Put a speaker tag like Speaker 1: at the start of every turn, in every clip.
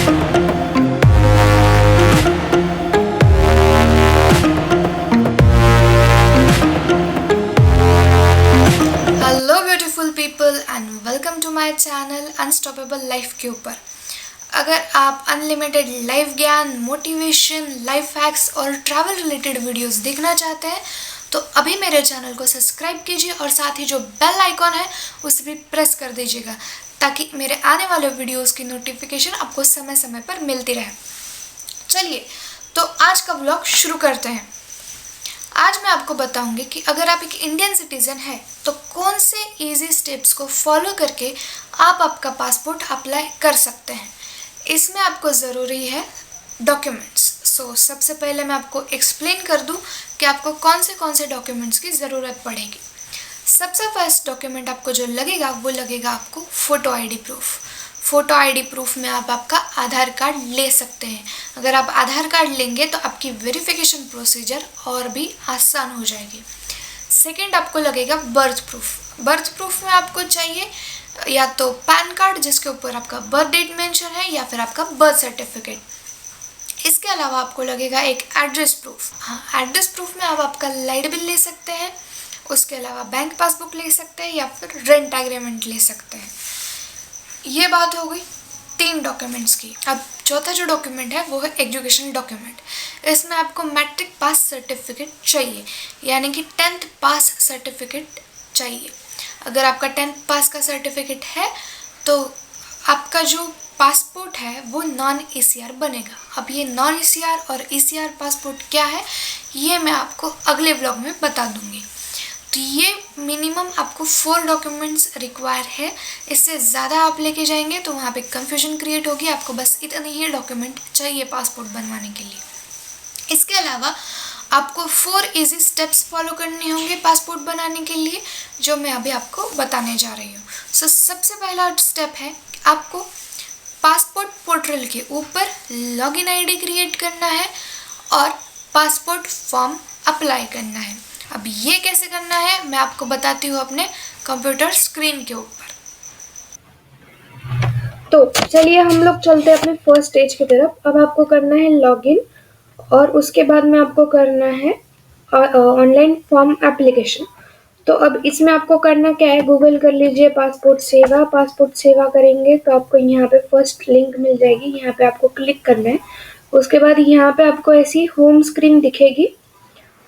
Speaker 1: Hello beautiful people and welcome to my channel unstoppable life के ऊपर। अगर आप अनलिमिटेड लाइफ ज्ञान, मोटिवेशन, लाइफ हैक्स और ट्रैवल रिलेटेड वीडियोस देखना चाहते हैं तो अभी मेरे चैनल को सब्सक्राइब कीजिए और साथ ही जो बेल आइकॉन है उसे भी प्रेस कर दीजिएगा ताकि मेरे आने वाले वीडियोस की नोटिफिकेशन आपको समय समय पर मिलती रहे। चलिए तो आज का व्लॉग शुरू करते हैं। आज मैं आपको बताऊंगी कि अगर आप एक इंडियन सिटीजन हैं तो कौन से इजी स्टेप्स को फॉलो करके आप आपका पासपोर्ट अप्लाई कर सकते हैं। इसमें आपको ज़रूरी है डॉक्यूमेंट्स। सबसे पहले मैं आपको एक्सप्लेन कर दूं कि आपको कौन से डॉक्यूमेंट्स की ज़रूरत पड़ेगी। सबसे फर्स्ट डॉक्यूमेंट आपको जो लगेगा वो लगेगा आपको photo ID proof. Photo ID proof में आप आपका आधार कार्ड ले सकते हैं। अगर आप आधार कार्ड लेंगे तो आपकी वेरिफिकेशन प्रोसीजर और भी आसान हो जाएगी। सेकंड आपको लगेगा बर्थ प्रूफ। बर्थ प्रूफ में आपको चाहिए या तो पैन कार्ड जिसके ऊपर आपका बर्थ डेट मेंशन है या फिर आपका बर्थ सर्टिफिकेट। इसके अलावा आपको लगेगा एक एड्रेस प्रूफ। हाँ, एड्रेस प्रूफ में आप आपका लाइट बिल ले सकते हैं, उसके अलावा बैंक पासबुक ले सकते हैं या फिर रेंट एग्रीमेंट ले सकते हैं। ये बात हो गई 3 डॉक्यूमेंट्स की। अब चौथा जो डॉक्यूमेंट है वो है एजुकेशन डॉक्यूमेंट। इसमें आपको मैट्रिक पास सर्टिफिकेट चाहिए, यानी कि 10th पास सर्टिफिकेट चाहिए। अगर आपका 10th पास का सर्टिफिकेट है तो आपका जो पासपोर्ट है वो नॉन ईसीआर बनेगा। अब ये नॉन ईसीआर और ईसीआर पासपोर्ट क्या है ये मैं आपको अगले व्लॉग में बता दूंगी। तो ये मिनिमम आपको 4 डॉक्यूमेंट्स रिक्वायर है। इससे ज़्यादा आप लेके जाएंगे तो वहाँ पे कंफ्यूजन क्रिएट होगी। आपको बस इतने ही डॉक्यूमेंट चाहिए पासपोर्ट बनवाने के लिए। इसके अलावा आपको 4 इजी स्टेप्स फॉलो करने होंगे पासपोर्ट बनाने के लिए, जो मैं अभी आपको बताने जा रही हूँ। सबसे पहला स्टेप है आपको पासपोर्ट पोर्टल के ऊपर लॉगिन आईडी क्रिएट करना है और पासपोर्ट फॉर्म अप्लाई करना है। अब ये कैसे करना है मैं आपको बताती हूँ अपने कंप्यूटर स्क्रीन के ऊपर।
Speaker 2: तो चलिए हम लोग चलते हैं अपने फर्स्ट स्टेज की तरफ। अब आपको करना है लॉगिन और उसके बाद में आपको करना है ऑनलाइन फॉर्म एप्लीकेशन। तो अब इसमें आपको करना क्या है, गूगल कर लीजिए पासपोर्ट सेवा। पासपोर्ट सेवा करेंगे तो आपको यहाँ पे फर्स्ट लिंक मिल जाएगी, यहाँ पे आपको क्लिक करना है। उसके बाद यहाँ पे आपको ऐसी होम स्क्रीन दिखेगी।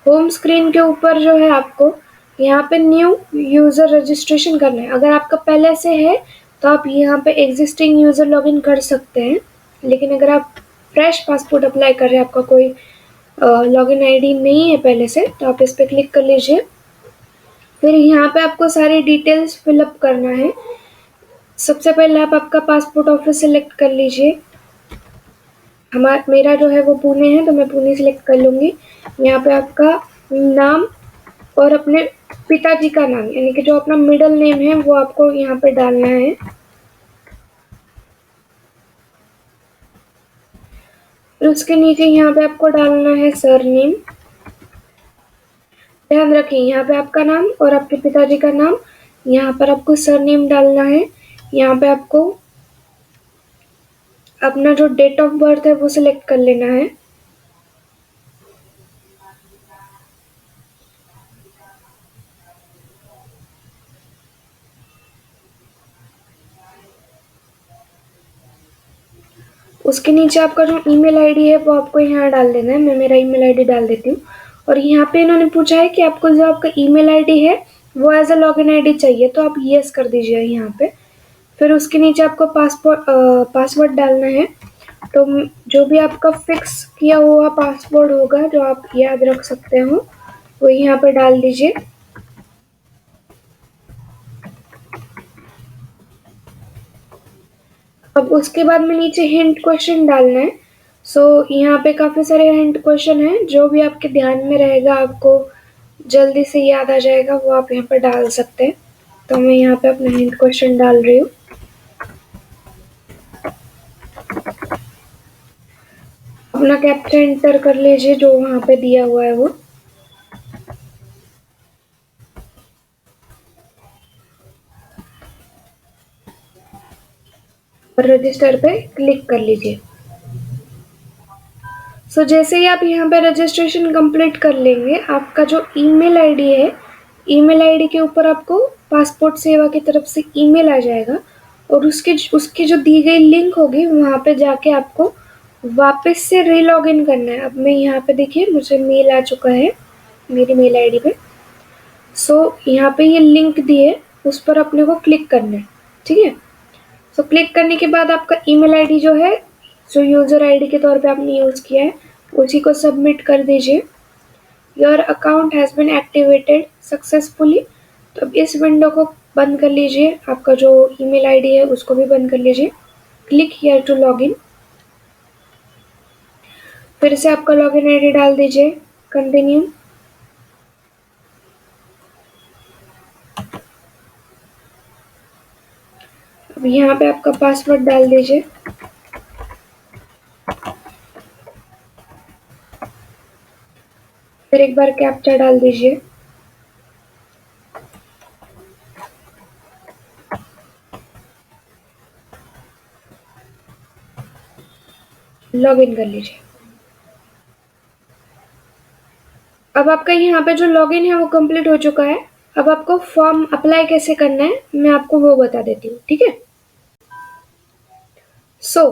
Speaker 2: होम स्क्रीन के ऊपर जो है आपको यहाँ पे न्यू यूज़र रजिस्ट्रेशन करना है। अगर आपका पहले से है तो आप यहाँ पे एग्जिस्टिंग यूज़र लॉगिन कर सकते हैं, लेकिन अगर आप फ्रेश पासपोर्ट अप्लाई कर रहे हैं, आपका कोई लॉगिन आईडी नहीं है पहले से, तो आप इस पर क्लिक कर लीजिए। फिर यहाँ पे आपको सारी डिटेल्स फिलअप करना है। सबसे पहले आप आपका पासपोर्ट ऑफिस सेलेक्ट कर लीजिए। मेरा जो है वो पुणे है तो मैं पुणे सेलेक्ट कर लूँगी। यहाँ पे आपका नाम और अपने पिताजी का नाम, यानी कि जो अपना मिडिल नेम है वो आपको यहाँ पे डालना है। फिर उसके नीचे यहाँ पे आपको डालना है सरनेम। ध्यान रखिए यहाँ पे आपका नाम और आपके पिताजी का नाम, यहाँ पर आपको सरनेम डालना है। यहाँ पे आपको अपना जो डेट ऑफ बर्थ है वो सिलेक्ट कर लेना है। उसके नीचे आपका जो ईमेल आईडी है वो आपको यहाँ डाल देना है। मैं मेरा ईमेल आईडी डाल देती हूँ। और यहाँ पे इन्होंने पूछा है कि आपको जो आपका ईमेल आईडी है वो एज अ लॉगिन आईडी चाहिए, तो आप यस कर दीजिए यहाँ पे। फिर उसके नीचे आपको पासवर्ड डालना है। तो जो भी आपका फिक्स किया हुआ पासवर्ड होगा जो आप याद रख सकते हो वो यहाँ पे डाल दीजिए। अब उसके बाद में नीचे हिंट क्वेश्चन डालना है। यहाँ पे काफ़ी सारे हिंट क्वेश्चन हैं, जो भी आपके ध्यान में रहेगा, आपको जल्दी से याद आ जाएगा, वो आप यहाँ पर डाल सकते हैं। तो मैं यहाँ पे अपना हिंट क्वेश्चन डाल रही हूँ। अपना कैप्चा एंटर कर लीजिए जो वहाँ पे दिया हुआ है वो। और रजिस्टर पे क्लिक कर लीजिए। सो जैसे ही आप यहाँ पे रजिस्ट्रेशन कंप्लीट कर लेंगे, आपका जो ईमेल आईडी है, ईमेल आईडी के ऊपर आपको पासपोर्ट सेवा की तरफ से ईमेल आ जाएगा और उसकी जो दी गई लिंक होगी वहाँ पे जाके आपको वापस से री लॉग इन करना है। अब मैं यहाँ पे देखिए मुझे मेल आ चुका है मेरी मेल आईडी पे। सो यहाँ पे ये लिंक दिए, उस पर अपने को क्लिक करना है, ठीक है। सो क्लिक करने के बाद आपका ईमेल आईडी जो है, जो यूज़र आईडी के तौर पे आपने यूज़ किया है, उसी को सबमिट कर दीजिए। Your account has been activated successfully. तो अब इस विंडो को बंद कर लीजिए, आपका जो ईमेल आईडी है उसको भी बंद कर लीजिए। Click here to log in. फिर से आपका लॉगिन आईडी डाल दीजिए, कंटिन्यू। अब यहाँ पे आपका पासवर्ड डाल दीजिए। फिर एक बार कैप्चा डाल दीजिए। लॉग इन कर लीजिए। अब आपका यहाँ पे जो लॉगिन है वो कंप्लीट हो चुका है। अब आपको फॉर्म अप्लाई कैसे करना है मैं आपको वो बता देती हूँ, ठीक है। सो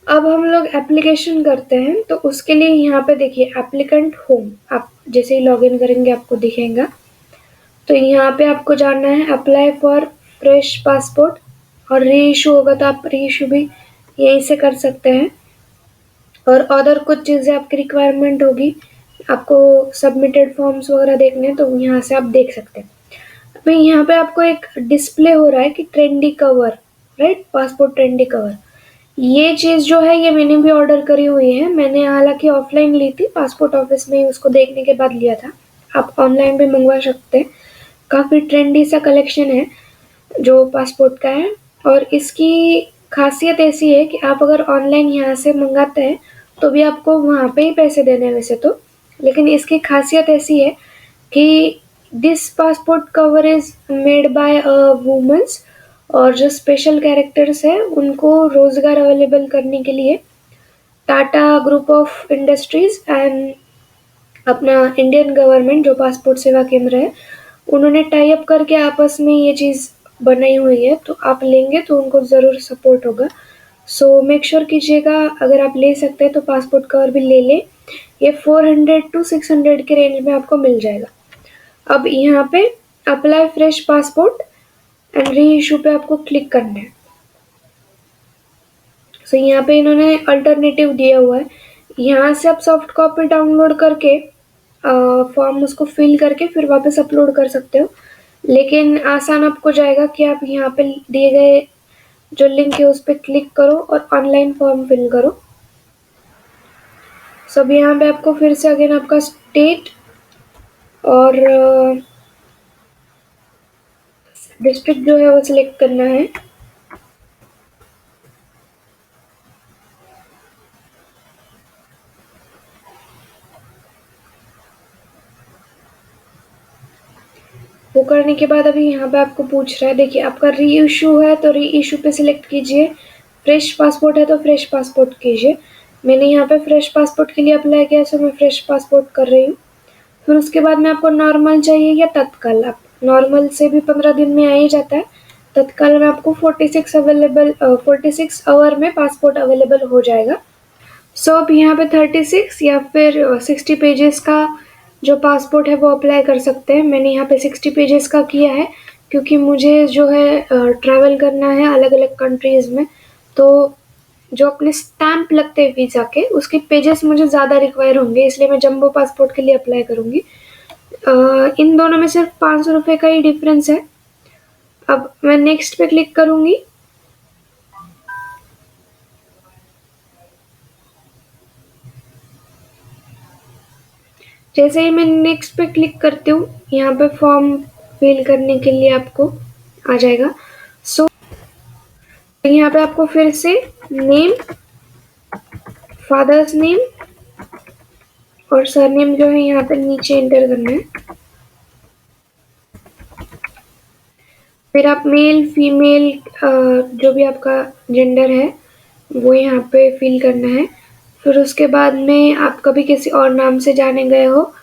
Speaker 2: अब हम लोग एप्लीकेशन करते हैं, तो उसके लिए यहाँ पे देखिए एप्लीकेंट होम, आप जैसे ही लॉगिन करेंगे आपको दिखेगा। तो यहाँ पे आपको जाना है अप्लाई फॉर फ्रेश पासपोर्ट, और री इशू होगा तो आप री इशू भी यहीं से कर सकते हैं। और अदर कुछ चीज़ें आपकी रिक्वायरमेंट होगी, आपको सबमिटेड फॉर्म्स वगैरह देखने हैं तो यहाँ से आप देख सकते हैं। अभी यहाँ पे आपको एक डिस्प्ले हो रहा है कि trendy cover, right, passport trendy cover. ये चीज़ जो है ये मैंने भी ऑर्डर करी हुई है। मैंने हालांकि ऑफलाइन ली थी, पासपोर्ट ऑफिस में ही उसको देखने के बाद लिया था। आप ऑनलाइन भी मंगवा सकते हैं। काफ़ी ट्रेंडी सा कलेक्शन है जो पासपोर्ट का है, और इसकी खासियत ऐसी है कि आप अगर ऑनलाइन यहाँ से मंगाते हैं तो भी आपको वहाँ पे ही पैसे देने हैं वैसे तो, लेकिन इसकी खासियत ऐसी है कि this passport cover is made by a women's, और जो स्पेशल कैरेक्टर्स हैं उनको रोज़गार अवेलेबल करने के लिए Tata group of industries and अपना इंडियन गवर्नमेंट जो पासपोर्ट सेवा केंद्र है, उन्होंने टाई अप करके आपस में ये चीज़ बनाई हुई है। तो आप लेंगे तो उनको ज़रूर सपोर्ट होगा। सो मेक श्योर कीजिएगा, अगर आप ले सकते हैं तो पासपोर्ट कवर भी ले लें। ये 400 to 600 के रेंज में आपको मिल जाएगा। अब यहाँ पे apply fresh passport and re issue पे आपको क्लिक करना है। सो यहाँ पे इन्होंने अल्टरनेटिव दिया हुआ है, यहाँ से आप सॉफ्ट कॉपी डाउनलोड करके फॉर्म उसको फिल करके फिर वापस अपलोड कर सकते हो, लेकिन आसान आपको जाएगा कि आप यहाँ पे दिए गए जो लिंक है उस पर क्लिक करो और ऑनलाइन फॉर्म फिल करो। सब यहाँ पे आपको फिर से अगेन आपका स्टेट और डिस्ट्रिक्ट जो है वो सिलेक्ट करना है। वो करने के बाद अभी यहाँ पे आपको पूछ रहा है, देखिए आपका री इशू है तो री इशू पे सिलेक्ट कीजिए, फ्रेश पासपोर्ट है तो फ्रेश पासपोर्ट कीजिए। मैंने यहाँ पे फ्रेश पासपोर्ट के लिए अप्लाई किया, सो मैं फ्रेश पासपोर्ट कर रही हूँ। फिर उसके बाद में आपको नॉर्मल चाहिए या तत्काल, आप नॉर्मल से भी 15 दिन में आ ही जाता है, तत्काल में आपको 46 आवर में पासपोर्ट अवेलेबल हो जाएगा। सो अब यहाँ पे 36 या फिर 60 पेजेस का जो पासपोर्ट है वो अप्लाई कर सकते हैं। मैंने यहाँ पे 60 पेजेस का किया है क्योंकि मुझे जो है ट्रैवल करना है अलग अलग कंट्रीज़ में, तो जो अपने स्टैम्प लगते हैं वीज़ा के उसके पेजेस मुझे ज़्यादा रिक्वायर होंगे, इसलिए मैं जंबो पासपोर्ट के लिए अप्लाई करूँगी। इन दोनों में सिर्फ 500 रुपये का ही डिफरेंस है। अब मैं नेक्स्ट पे क्लिक करूँगी। जैसे ही मैं नेक्स्ट पे क्लिक करती हूँ, यहाँ पे फॉर्म फिल करने के लिए आपको आ जाएगा। सो यहाँ पे आपको फिर से नेम, फादर्स नेम और सरनेम जो है यहाँ पे नीचे एंटर करना है। फिर आप मेल फीमेल जो भी आपका जेंडर है वो यहाँ पे फिल करना है। फिर उसके बाद में आप कभी किसी और नाम से जाने गए हो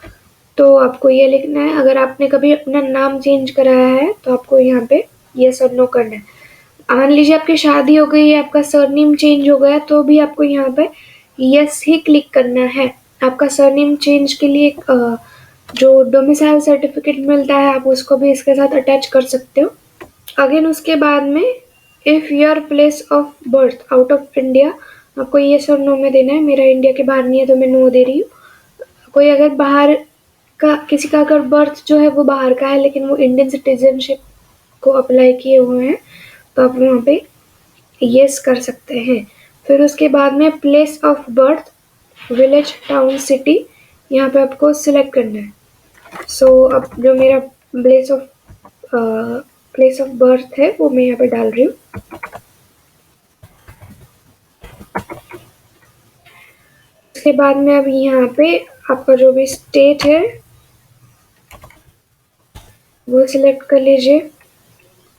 Speaker 2: तो आपको ये लिखना है। अगर आपने कभी अपना नाम चेंज कराया है तो आपको यहाँ पे येस और नो करना है। मान लीजिए आपकी शादी हो गई है, आपका सरनेम चेंज हो गया, तो भी आपको यहाँ पे यस ही क्लिक करना है। आपका सरनेम चेंज के लिए जो डोमिसाइल सर्टिफिकेट मिलता है आप उसको भी इसके साथ अटैच कर सकते हो। अगेन उसके बाद में if your place of birth out of India, आपको येस और नो में देना है। मेरा इंडिया के बाहर नहीं है तो मैं नो दे रही हूँ। कोई अगर बाहर का किसी का अगर बर्थ जो है वो बाहर का है लेकिन वो इंडियन सिटीजनशिप को अप्लाई किए हुए हैं तो आप वहाँ पे येस कर सकते हैं। फिर उसके बाद में place of birth, village, town, city, यहाँ पे आपको सिलेक्ट करना है। सो अब जो मेरा प्लेस ऑफ बर्थ है वो मैं यहाँ पे डाल रही हूँ। उसके बाद में अब यहाँ पे आपका जो भी स्टेट है वो सिलेक्ट कर लीजिए।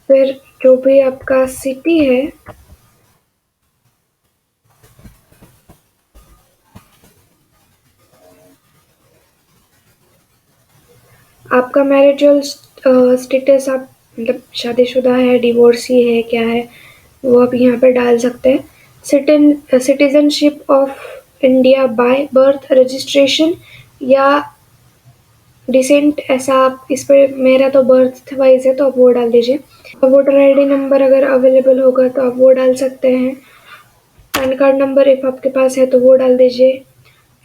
Speaker 2: फिर जो भी आपका सिटी है आपका मैरिजल स्टेटस, आप मतलब शादीशुदा है, डिवोर्सी है, क्या है वो आप यहाँ पे डाल सकते हैं। Citizenship of India by birth, registration या डिसेंट, ऐसा आप इस पर, मेरा तो बर्थ वाइज है तो आप वो डाल दीजिए। वोटर आईडी नंबर अगर अवेलेबल होगा तो आप वो डाल सकते हैं। पैन कार्ड नंबर इफ आपके पास है तो वो डाल दीजिए।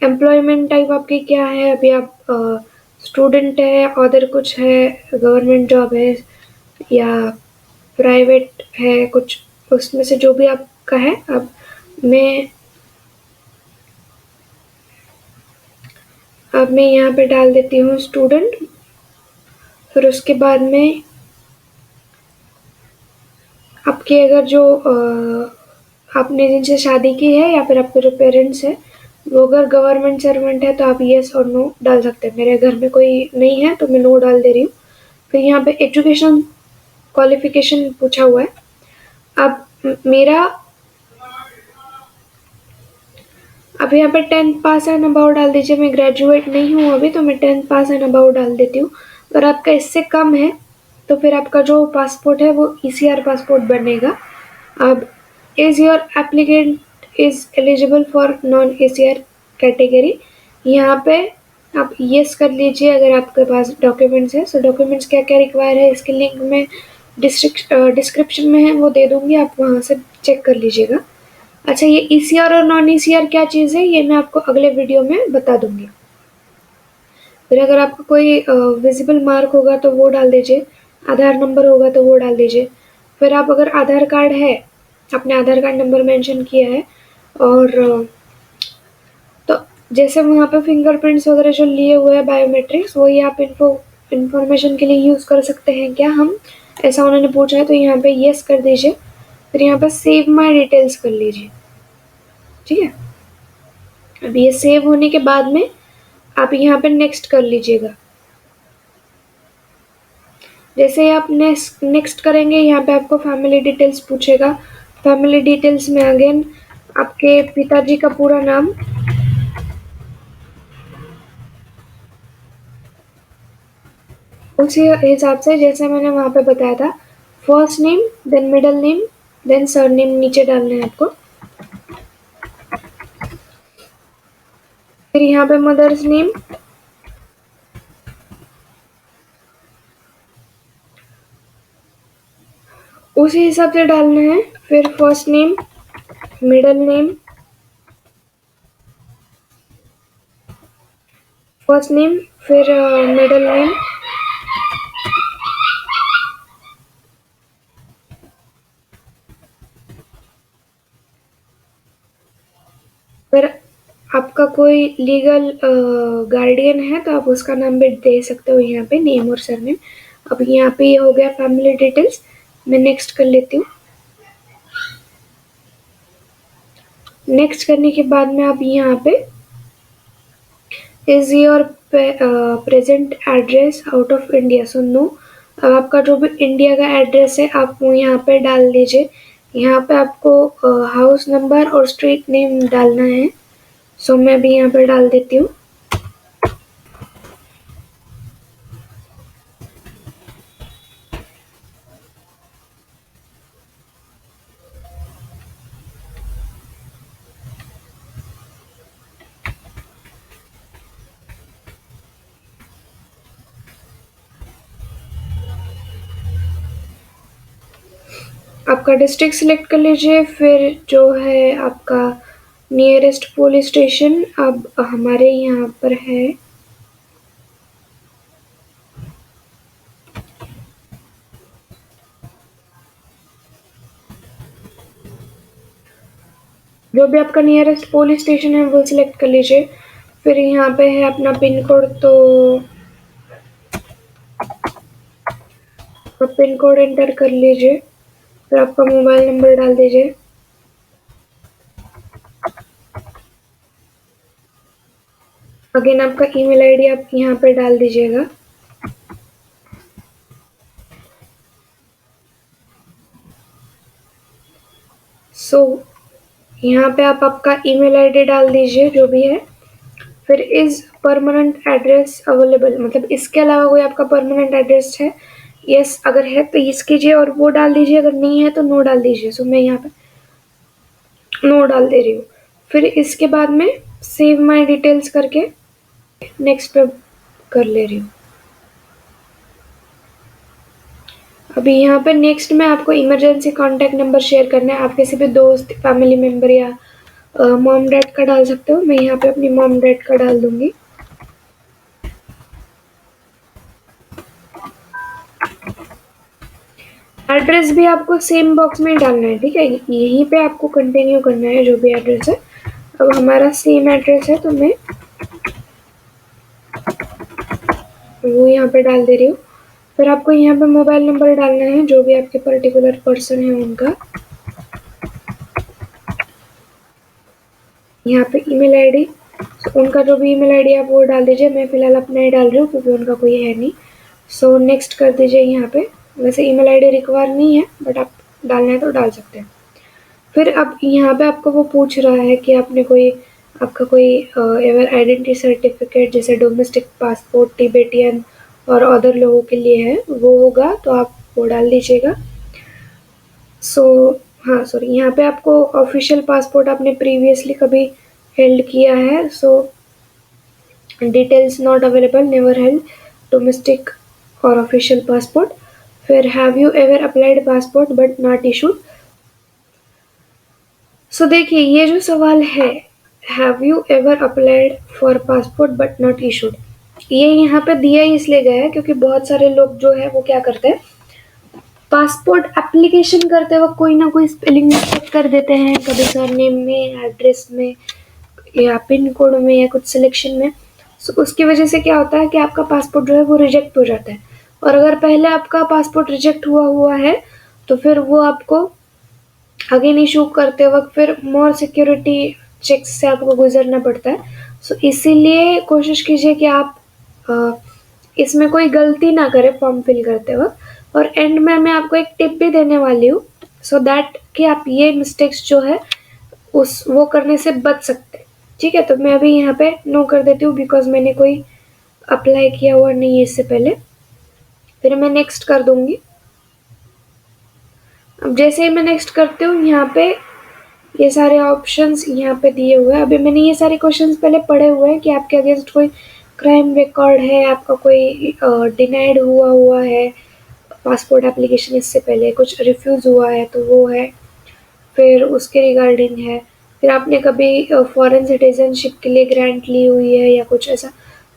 Speaker 2: एम्प्लॉयमेंट टाइप आपकी क्या है, अभी आप स्टूडेंट है, अदर कुछ है, गवर्नमेंट जॉब है या प्राइवेट है, कुछ उसमें से जो भी आपका है। मैं अब मैं यहाँ पे डाल देती हूँ स्टूडेंट। फिर उसके बाद में आपके अगर जो आपने जिनसे शादी की है या फिर आपके जो पेरेंट्स हैं वो अगर गवर्नमेंट सर्वेंट है तो आप येस और नो डाल सकते हैं। मेरे घर में कोई नहीं है तो मैं नो डाल दे रही हूँ। फिर यहाँ पे एजुकेशन क्वालिफिकेशन पूछा हुआ है। अब यहाँ पे 10th पास एंड अबाउ डाल दीजिए। मैं ग्रेजुएट नहीं हूँ अभी तो मैं 10th पास एंड अबाउ डाल देती हूँ। अगर आपका इससे कम है तो फिर आपका जो पासपोर्ट है वो ECR पासपोर्ट बनेगा। अब is your applicant is eligible for non ECR category, यहाँ पे आप येस कर लीजिए अगर आपके पास डॉक्यूमेंट्स है। सो डॉक्यूमेंट्स क्या क्या रिक्वायर है इसके लिंक में डिस्क्रिप्शन में है, वो दे दूंगी, आप वहाँ से चेक कर लीजिएगा। अच्छा, ये ECR और नॉन ECR क्या चीज़ है ये मैं आपको अगले वीडियो में बता दूंगी। फिर अगर आपका कोई विजिबल मार्क होगा तो वो डाल दीजिए, आधार नंबर होगा तो वो डाल दीजिए। फिर आप अगर आधार कार्ड है, आपने आधार कार्ड नंबर मेंशन किया है और तो जैसे वहाँ पे फिंगरप्रिंट्स वगैरह जो लिए हुए हैं बायोमेट्रिक्स, वही आप इंफॉर्मेशन के लिए यूज़ कर सकते हैं क्या हम, ऐसा उन्होंने पूछा है तो यहाँ पे येस कर दीजिए। फिर यहाँ पे सेव माई डिटेल्स कर लीजिए। ठीक है, अब ये सेव होने के बाद में आप यहाँ पे नेक्स्ट कर लीजिएगा। जैसे आप नेक्स्ट करेंगे यहाँ पे आपको फैमिली डिटेल्स पूछेगा। फैमिली डिटेल्स में अगेन आपके पिताजी का पूरा नाम, उसी हिसाब से जैसे मैंने वहाँ पे बताया था, first name then middle name then surname नीचे डालना है आपको। फिर यहाँ पे मदर्स नेम, उसी हिसाब से डालना है। फिर first name, middle name, first name, फिर मिडिल नेम, फिर आपका कोई लीगल गार्डियन है तो आप उसका नाम भी दे सकते हो यहाँ पे, नेम और सरनेम। अब यहाँ पे ये हो गया फैमिली डिटेल्स। मैं नेक्स्ट कर लेती हूँ। नेक्स्ट करने के बाद में आप यहाँ पे is your present address out of India, so no. अब आपका जो भी इंडिया का एड्रेस है आप वो यहाँ पे डाल दीजिए। यहाँ पे आपको हाउस नंबर और स्ट्रीट नेम डालना है। सो मैं भी यहाँ पर डाल देती हूँ। आपका डिस्ट्रिक्ट सिलेक्ट कर लीजिए, फिर जो है आपका नियरेस्ट पुलिस स्टेशन अब हमारे यहाँ पर है जो भी आपका नियरेस्ट पुलिस स्टेशन है वो सिलेक्ट कर लीजिए। फिर यहाँ पे है अपना पिन कोड, तो पिन कोड एंटर कर लीजिए। फिर आपका मोबाइल नंबर डाल दीजिए। अगेन आपका ईमेल आईडी आप यहाँ पे डाल दीजिएगा। सो यहाँ पे आप आपका ईमेल आईडी डाल दीजिए जो भी है। फिर इज परमानेंट एड्रेस अवेलेबल, मतलब इसके अलावा कोई आपका परमानेंट एड्रेस है? यस अगर है तो यस कीजिए और वो डाल दीजिए, अगर नहीं है तो नो डाल दीजिए। सो मैं यहाँ पे नो डाल दे रही हूँ। फिर इसके बाद में सेव माई डिटेल्स करके नेक्स्ट पे कर ले रही हूँ। अभी यहाँ पे नेक्स्ट में आपको इमरजेंसी कॉन्टैक्ट नंबर शेयर करना है। आप किसी भी दोस्त, फैमिली मेम्बर या मॉम डैड का डाल सकते हो। मैं यहाँ पे अपनी मॉम डैड का डाल दूंगी। एड्रेस भी आपको सेम बॉक्स में ही डालना है, ठीक है? यहीं पे आपको कंटिन्यू करना है जो भी एड्रेस है। अब हमारा सेम एड्रेस है तो मैं वो यहाँ पे डाल दे रही हूँ। फिर आपको यहाँ पे मोबाइल नंबर डालना है जो भी आपके पर्टिकुलर पर्सन है उनका। यहाँ पे ईमेल आईडी, उनका जो भी ईमेल आईडी आप वो डाल दीजिए। मैं फिलहाल अपना ही डाल रही हूँ क्योंकि उनका कोई है नहीं। सो नेक्स्ट कर दीजिए यहाँ पे। वैसे ईमेल आईडी रिक्वायर नहीं है बट आप डालना है तो डाल सकते हैं। फिर अब यहाँ पे आपको वो पूछ रहा है कि आपने कोई आपका कोई एवर आइडेंटिटी सर्टिफिकेट जैसे डोमेस्टिक पासपोर्ट, टिबेटियन और अदर लोगों के लिए है, वो होगा तो आप वो डाल दीजिएगा। सो हाँ सॉरी, यहाँ पे आपको ऑफिशियल पासपोर्ट आपने प्रीवियसली कभी हेल्ड किया है, so details not available, never held domestic और ऑफिशियल पासपोर्ट। फिर have you ever applied passport but not issued. So देखिए ये जो सवाल है, have you ever applied for passport but not issued, ये यहाँ पे दिया ही इसलिए गया है क्योंकि बहुत सारे लोग जो है वो क्या करते हैं, पासपोर्ट एप्लीकेशन करते वक्त कोई ना कोई स्पेलिंग मिस्टेक कर देते हैं, कभी सरनेम में, एड्रेस में या पिन कोड में या कुछ सिलेक्शन में। सो उसकी वजह से क्या होता है कि आपका पासपोर्ट जो है वो रिजेक्ट हो जाता है। और अगर पहले आपका पासपोर्ट रिजेक्ट हुआ हुआ है तो फिर वो आपको अगेन इशू करते वक्त फिर मोर सिक्योरिटी चेक्स से आपको गुजरना पड़ता है। सो इसीलिए कोशिश कीजिए कि आप इसमें कोई गलती ना करें फॉर्म फिल करते वक्त। और एंड में मैं आपको एक टिप भी देने वाली हूँ सो दैट कि आप ये मिस्टेक्स जो है उस वो करने से बच सकते हैं, ठीक है? तो मैं अभी यहाँ पे नो कर देती हूँ बिकॉज मैंने कोई अप्लाई किया हुआ नहीं है इससे पहले। फिर मैं नेक्स्ट कर दूंगी। अब जैसे ही मैं नेक्स्ट करती हूँ यहाँ पे ये सारे ऑप्शंस यहाँ पे दिए हुए हैं। अभी मैंने ये सारे क्वेश्चंस पहले पढ़े हुए हैं कि आपके अगेंस्ट कोई क्राइम रिकॉर्ड है, आपका कोई डिनाइड हुआ है पासपोर्ट एप्लीकेशन इससे पहले, कुछ रिफ्यूज़ हुआ है तो वो है, फिर उसके रिगार्डिंग है, फिर आपने कभी फॉरेन सिटीजनशिप के लिए ग्रांट ली हुई है या कुछ ऐसा।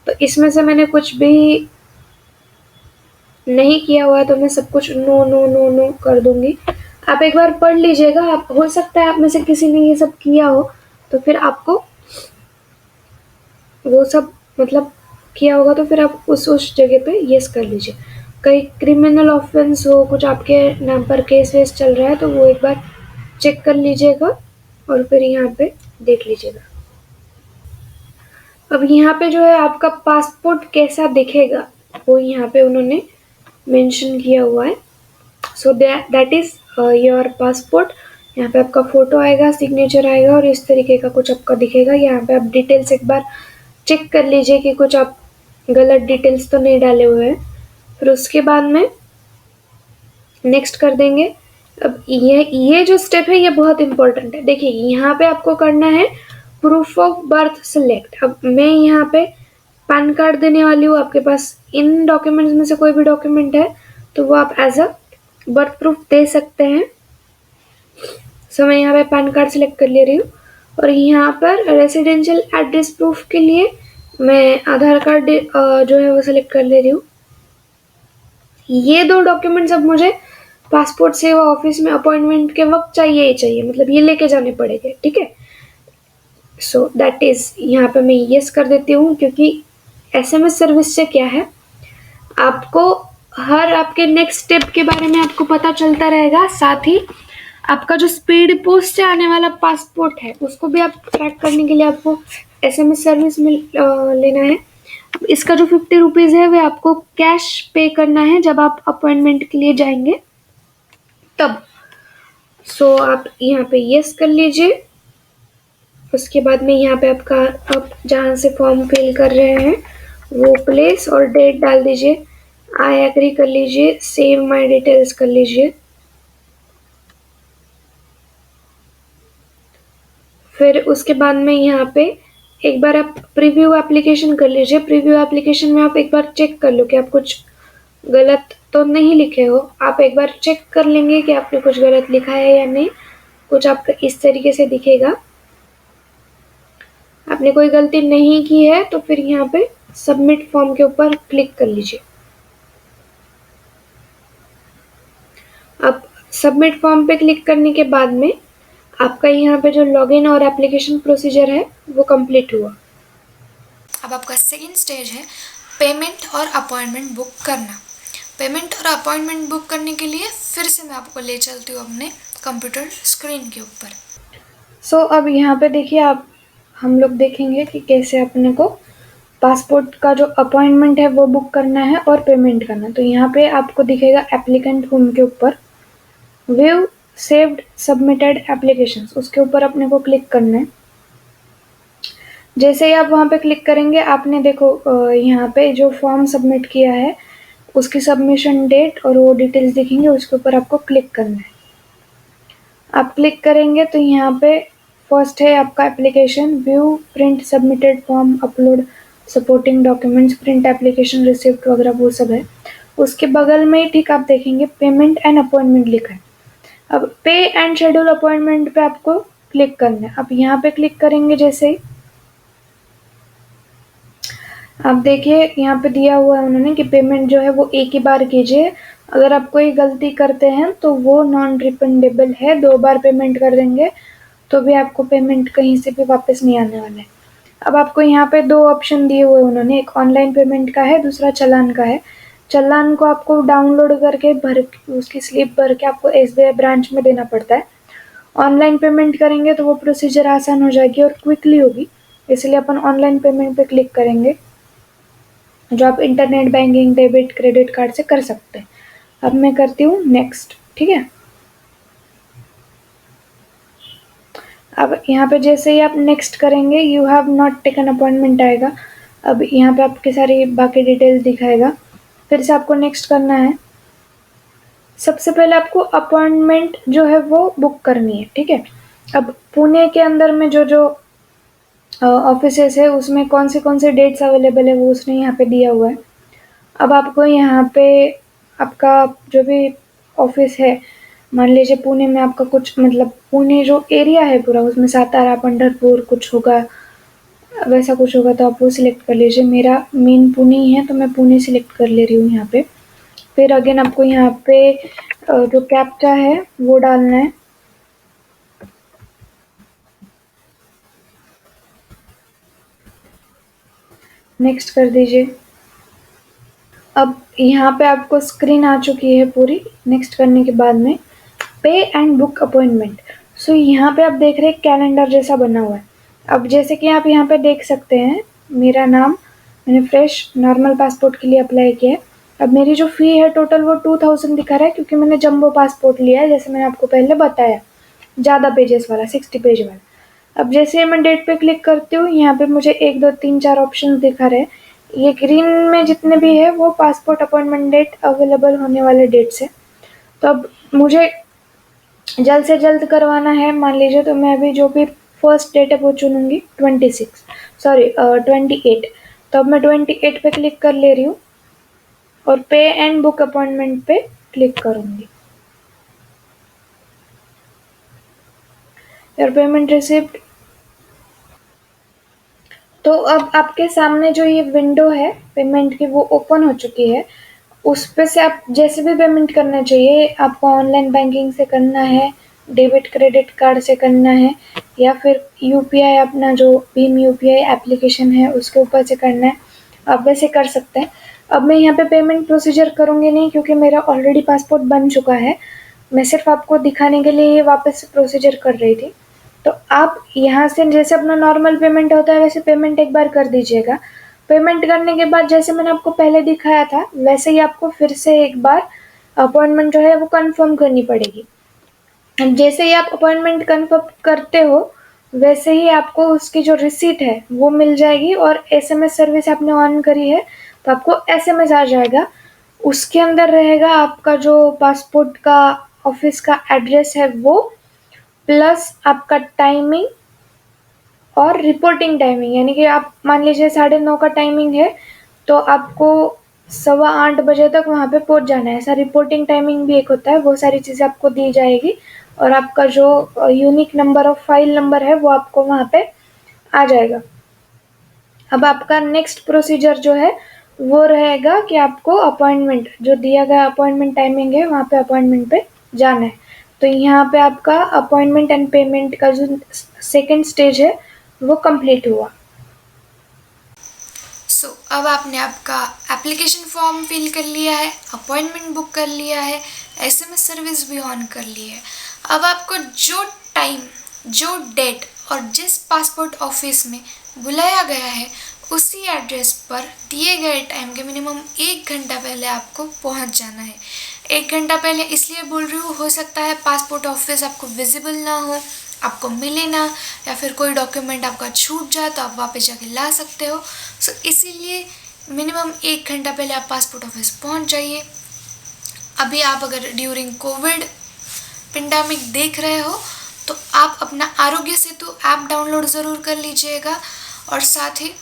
Speaker 2: तो इसमें से मैंने कुछ भी नहीं किया हुआ है तो मैं सब कुछ नो नो नो नो कर दूंगी। आप एक बार पढ़ लीजिएगा, आप हो सकता है आप में से किसी ने ये सब किया हो तो फिर आपको वो सब मतलब किया होगा तो फिर आप उस जगह पे यस कर लीजिए। कहीं क्रिमिनल ऑफेंस हो, कुछ आपके नाम पर केस वेस चल रहा है तो वो एक बार चेक कर लीजिएगा और फिर यहाँ पे देख लीजिएगा। अब यहाँ पे जो है आपका पासपोर्ट कैसा दिखेगा वो यहाँ पे उन्होंने मेंशन किया हुआ है। So that is your passport यहाँ पे आपका फ़ोटो आएगा, सिग्नेचर आएगा और इस तरीके का कुछ आपका दिखेगा। यहाँ पे आप डिटेल्स एक बार चेक कर लीजिए कि कुछ आप गलत डिटेल्स तो नहीं डाले हुए हैं। फिर उसके बाद में नेक्स्ट कर देंगे। अब ये जो स्टेप है ये बहुत इंपॉर्टेंट है। देखिए यहाँ पे आपको करना है प्रूफ ऑफ बर्थ सिलेक्ट। अब मैं यहाँ पे पैन कार्ड देने वाली हूँ। आपके पास इन डॉक्यूमेंट्स में से कोई भी डॉक्यूमेंट है तो वो आप एज अ बर्थ प्रूफ दे सकते हैं। सो मैं यहाँ पे पैन कार्ड सिलेक्ट कर ले रही हूँ और यहाँ पर रेसिडेंशियल एड्रेस प्रूफ के लिए मैं आधार कार्ड जो है वो सिलेक्ट कर ले रही हूँ। ये 2 डॉक्यूमेंट्स अब मुझे पासपोर्ट सेवा ऑफिस में अपॉइंटमेंट के वक्त चाहिए ही चाहिए, मतलब ये लेके जाने पड़ेंगे, ठीक है। सो दैट इज यहाँ पे मैं यस कर देती हूँ, क्योंकि एसएमएस सर्विस से क्या है, आपको हर आपके नेक्स्ट स्टेप के बारे में आपको पता चलता रहेगा। साथ ही आपका जो स्पीड पोस्ट से आने वाला पासपोर्ट है उसको भी आप ट्रैक करने के लिए आपको एसएमएस सर्विस में लेना है। इसका जो 50 रुपीज़ है वह आपको कैश पे करना है जब आप अपॉइंटमेंट के लिए जाएंगे तब। सो आप यहाँ पे यस कर लीजिए। उसके बाद में यहाँ पे आपका आप जहाँ से फॉर्म फिल कर रहे हैं वो प्लेस और डेट डाल दीजिए। आई एग्री कर लीजिए, सेव माय डिटेल्स कर लीजिए। फिर उसके बाद में यहाँ पे एक बार आप प्रीव्यू एप्लीकेशन कर लीजिए। प्रीव्यू एप्लीकेशन में आप एक बार चेक कर लो कि आप कुछ गलत तो नहीं लिखे हो। आप एक बार चेक कर लेंगे कि आपने कुछ गलत लिखा है या नहीं। कुछ आपका इस तरीके से दिखेगा। आपने कोई गलती नहीं की है तो फिर यहाँ पे सबमिट फॉर्म के ऊपर क्लिक कर लीजिए। अब सबमिट फॉर्म पे क्लिक करने के बाद में आपका यहाँ पे जो लॉगिन और एप्लीकेशन प्रोसीजर है वो कंप्लीट हुआ।
Speaker 1: अब आपका सेकेंड स्टेज है पेमेंट और अपॉइंटमेंट बुक करना। पेमेंट और अपॉइंटमेंट बुक करने के लिए फिर से मैं आपको ले चलती हूँ अपने कंप्यूटर स्क्रीन के ऊपर।
Speaker 2: सो अब यहाँ पे देखिए आप हम लोग देखेंगे कि कैसे अपने को पासपोर्ट का जो अपॉइंटमेंट है वो बुक करना है और पेमेंट करना। तो यहाँ पे आपको दिखेगा एप्लीकेंट होम के ऊपर व्यू सेव्ड सबमिटेड एप्लीकेशंस, उसके ऊपर अपने को क्लिक करना है। जैसे ही आप वहाँ पे क्लिक करेंगे आपने देखो यहाँ पे जो फॉर्म सबमिट किया है उसकी सबमिशन डेट और वो डिटेल्स दिखेंगे, उसके ऊपर आपको क्लिक करना है। आप क्लिक करेंगे तो यहाँ पे फर्स्ट है आपका application, view print submitted form, upload supporting documents, print application receipt वगैरह वो सब है। उसके बगल में ही ठीक आप देखेंगे पेमेंट एंड अपॉइंटमेंट लिखा है। अब पे एंड शेड्यूल अपॉइंटमेंट पे आपको क्लिक करना है। अब यहाँ पे क्लिक करेंगे जैसे ही आप देखिए यहाँ पे दिया हुआ है उन्होंने कि पेमेंट जो है वो एक ही बार कीजिए। अगर आप कोई गलती करते हैं तो वो नॉन रिफंडेबल है। 2 बार पेमेंट कर देंगे तो भी आपको पेमेंट कहीं से भी वापस नहीं आने वाला है। अब आपको यहाँ पे 2 ऑप्शन दिए हुए उन्होंने, एक ऑनलाइन पेमेंट का है, दूसरा चालान का है। चालान को आपको डाउनलोड करके उसकी स्लिप भर के आपको एसबीआई ब्रांच में देना पड़ता है। ऑनलाइन पेमेंट करेंगे तो वो प्रोसीजर आसान हो जाएगी और क्विकली होगी, इसलिए अपन ऑनलाइन पेमेंट पे क्लिक करेंगे, जो आप internet banking, debit, credit card से कर सकते हैं। अब मैं करती हूँ नेक्स्ट, ठीक है। अब यहाँ पे जैसे ही आप नेक्स्ट करेंगे you have not taken appointment आएगा। अब यहाँ पे आपकी सारी बाकी डिटेल्स दिखाएगा। फिर से आपको नेक्स्ट करना है। सबसे पहले आपको अपॉइंटमेंट जो है वो बुक करनी है, ठीक है। अब पुणे के अंदर में जो जो ऑफिसेस है उसमें कौन से डेट्स अवेलेबल है वो उसने यहाँ पे दिया हुआ है। अब आपको यहाँ पे आपका जो भी ऑफिस है, मान लीजिए पुणे में आपका कुछ मतलब पुणे जो एरिया है पूरा उसमें सातारा, पंढरपुर कुछ होगा, वैसा कुछ होगा तो आप वो सिलेक्ट कर लीजिए। मेरा मेन पुणे ही है तो मैं पुणे सिलेक्ट कर ले रही हूँ यहाँ पे। फिर अगेन आपको यहाँ पे जो कैप्चा है वो डालना है। नेक्स्ट कर दीजिए। अब यहाँ पे आपको स्क्रीन आ चुकी है पूरी। नेक्स्ट करने के बाद में पे एंड बुक अपॉइंटमेंट। सो यहाँ पे आप देख रहे हैं कैलेंडर जैसा बना हुआ है। अब जैसे कि आप यहाँ पे देख सकते हैं मेरा नाम मैंने फ्रेश नॉर्मल पासपोर्ट के लिए अप्लाई किया है। अब मेरी जो फ़ी है टोटल वो 2000 दिखा रहा है, क्योंकि मैंने जंबो पासपोर्ट लिया है जैसे मैंने आपको पहले बताया। ज़्यादा पेजेस वाला, 60 पेज वाला। अब जैसे मैं डेट पे क्लिक करती हूँ, यहाँ पे मुझे 1 2 3 4 ऑप्शन दिखा रहे हैं। ये ग्रीन में जितने भी है वो पासपोर्ट अपॉइंटमेंट डेट अवेलेबल होने वाले डेट्स है। तो अब मुझे जल्द से जल्द करवाना है, मान लीजिए, तो मैं अभी जो भी फर्स्ट डेट है वो चुनूंगी, 28। तो अब मैं 28 पे क्लिक कर ले रही हूँ और पे एंड बुक अपॉइंटमेंट पे क्लिक करूंगी। Your payment receipt. तो अब आपके सामने जो ये विंडो है पेमेंट की वो ओपन हो चुकी है। उस पे से आप जैसे भी पेमेंट करना चाहिए, आपको ऑनलाइन बैंकिंग से करना है, डेबिट क्रेडिट कार्ड से करना है, या फिर यूपीआई, अपना जो भीम यूपीआई एप्लीकेशन है उसके ऊपर से करना है, आप वैसे कर सकते हैं। अब मैं यहाँ पे पेमेंट प्रोसीजर करूँगी नहीं, क्योंकि मेरा ऑलरेडी पासपोर्ट बन चुका है। मैं सिर्फ आपको दिखाने के लिए ये वापस से प्रोसीजर कर रही थी। तो आप यहाँ से जैसे अपना नॉर्मल पेमेंट होता है वैसे पेमेंट एक बार कर दीजिएगा। पेमेंट करने के बाद जैसे मैंने आपको पहले दिखाया था वैसे ही आपको फिर से एक बार अपॉइंटमेंट जो है वो कंफर्म करनी पड़ेगी। जैसे ही आप अपॉइंटमेंट कंफर्म करते हो वैसे ही आपको उसकी जो रिसीट है वो मिल जाएगी, और एसएमएस सर्विस आपने ऑन करी है तो आपको एसएमएस आ जाएगा। उसके अंदर रहेगा आपका जो पासपोर्ट का ऑफिस का एड्रेस है वो, प्लस आपका टाइमिंग और रिपोर्टिंग टाइमिंग, यानी कि आप मान लीजिए 9:30 का टाइमिंग है तो आपको 7:15 बजे तक वहाँ पे पहुँच जाना है। ऐसा रिपोर्टिंग टाइमिंग भी एक होता है, वो सारी चीज़ें आपको दी जाएगी, और आपका जो unique number of file number है वो आपको वहाँ पे आ जाएगा। अब आपका नेक्स्ट प्रोसीजर जो है वो रहेगा कि आपको अपॉइंटमेंट जो दिया गया अपॉइंटमेंट टाइमिंग है वहाँ पे अपॉइंटमेंट पे जाना है। तो यहाँ पे आपका अपॉइंटमेंट एंड पेमेंट का जो सेकेंड स्टेज है वो कंप्लीट हुआ।
Speaker 1: अब आपने आपका एप्लीकेशन फॉर्म फिल कर लिया है, अपॉइंटमेंट बुक कर लिया है, एसएमएस सर्विस भी ऑन कर ली है। अब आपको जो टाइम, जो डेट और जिस पासपोर्ट ऑफिस में बुलाया गया है उसी एड्रेस पर दिए गए टाइम के मिनिमम 1 घंटा पहले आपको पहुंच जाना है। 1 घंटा पहले इसलिए बोल रही हूँ, हो सकता है पासपोर्ट ऑफिस आपको विजिबल ना हो, आपको मिले ना, या फिर कोई डॉक्यूमेंट आपका छूट जाए तो आप वापस जाके ला सकते हो। सो इसीलिए मिनिमम 1 घंटा पहले आप पासपोर्ट ऑफिस पहुंच जाइए। अभी आप अगर ड्यूरिंग कोविड पेंडेमिक देख रहे हो तो आप अपना आरोग्य सेतु ऐप डाउनलोड ज़रूर कर लीजिएगा, और साथ ही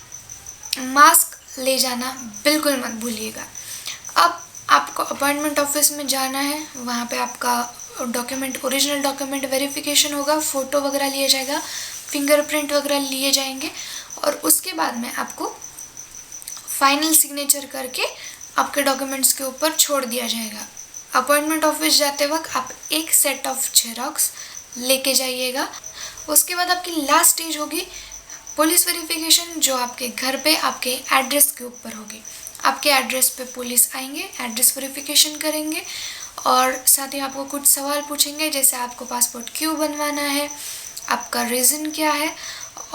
Speaker 1: मास्क ले जाना बिल्कुल मत भूलिएगा। अब आपको अपॉइंटमेंट ऑफिस में जाना है, वहाँ पे आपका डॉक्यूमेंट, ओरिजिनल डॉक्यूमेंट वेरिफिकेशन होगा, फ़ोटो वगैरह लिया जाएगा, फिंगरप्रिंट वगैरह लिए जाएंगे, और उसके बाद में आपको फाइनल सिग्नेचर करके आपके डॉक्यूमेंट्स के ऊपर छोड़ दिया जाएगा। अपॉइंटमेंट ऑफिस जाते वक्त आप एक सेट ऑफ जेरॉक्स लेके जाइएगा। उसके बाद आपकी लास्ट स्टेज होगी पुलिस वेरिफिकेशन, जो आपके घर पे आपके एड्रेस के ऊपर होगी। आपके एड्रेस पे पुलिस आएंगे, एड्रेस वेरिफिकेशन करेंगे, और साथ ही आपको कुछ सवाल पूछेंगे, जैसे आपको पासपोर्ट क्यों बनवाना है, आपका रीज़न क्या है,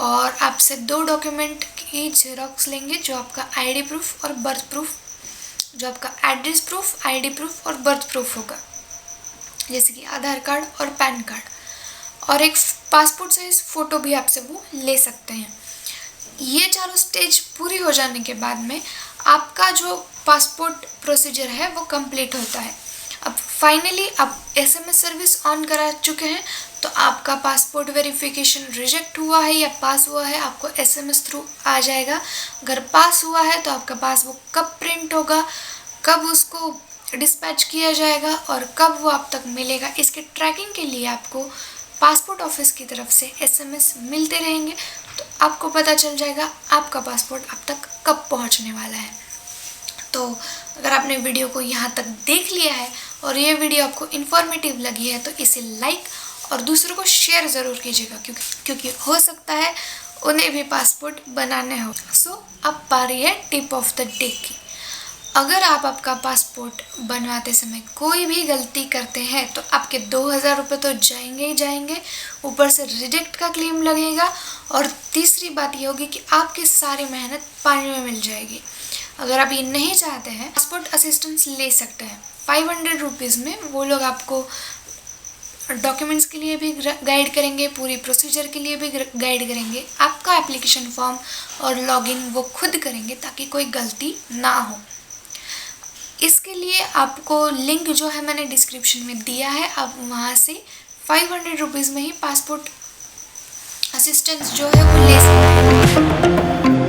Speaker 1: और आपसे 2 डॉक्यूमेंट की जेरॉक्स लेंगे, जो आपका आईडी प्रूफ और बर्थ प्रूफ, जो आपका एड्रेस प्रूफ, आईडी प्रूफ और बर्थ प्रूफ होगा, जैसे कि आधार कार्ड और पैन कार्ड, और एक पासपोर्ट साइज फ़ोटो भी आपसे वो ले सकते हैं। ये चारों स्टेज पूरी हो जाने के बाद में आपका जो पासपोर्ट प्रोसीजर है वो कंप्लीट होता है। अब फाइनली आप एसएमएस सर्विस ऑन करा चुके हैं, तो आपका पासपोर्ट वेरिफिकेशन रिजेक्ट हुआ है या पास हुआ है आपको एसएमएस थ्रू आ जाएगा। अगर पास हुआ है तो आपका पासबुक कब प्रिंट होगा, कब उसको डिस्पैच किया जाएगा और कब वो आप तक मिलेगा, इसके ट्रैकिंग के लिए आपको पासपोर्ट ऑफिस की तरफ से एसएमएस मिलते रहेंगे, तो आपको पता चल जाएगा आपका पासपोर्ट आप तक कब पहुंचने वाला है। तो अगर आपने वीडियो को यहाँ तक देख लिया है और ये वीडियो आपको इन्फॉर्मेटिव लगी है तो इसे लाइक और दूसरों को शेयर ज़रूर कीजिएगा, क्योंकि हो सकता है उन्हें भी पासपोर्ट बनाने हो। सो अब बारी है टिप ऑफ द डे की। अगर आप आपका पासपोर्ट बनवाते समय कोई भी गलती करते हैं तो आपके 2000 रुपये तो जाएंगे ही जाएंगे, ऊपर से रिजेक्ट का क्लेम लगेगा, और तीसरी बात ये होगी कि आपकी सारी मेहनत पानी में मिल जाएगी। अगर आप ये नहीं चाहते हैं, पासपोर्ट असिस्टेंस ले सकते हैं 500 रुपीज़ में। वो लोग आपको डॉक्यूमेंट्स के लिए भी गाइड करेंगे, पूरी प्रोसीजर के लिए भी गाइड करेंगे। आपका एप्लीकेशन फॉर्म और लॉगिन वो खुद करेंगे ताकि कोई गलती ना हो। इसके लिए आपको लिंक जो है मैंने डिस्क्रिप्शन में दिया है, आप वहाँ से 500 रुपीज़ में ही पासपोर्ट असिस्टेंस जो है वो ले सकते हैं।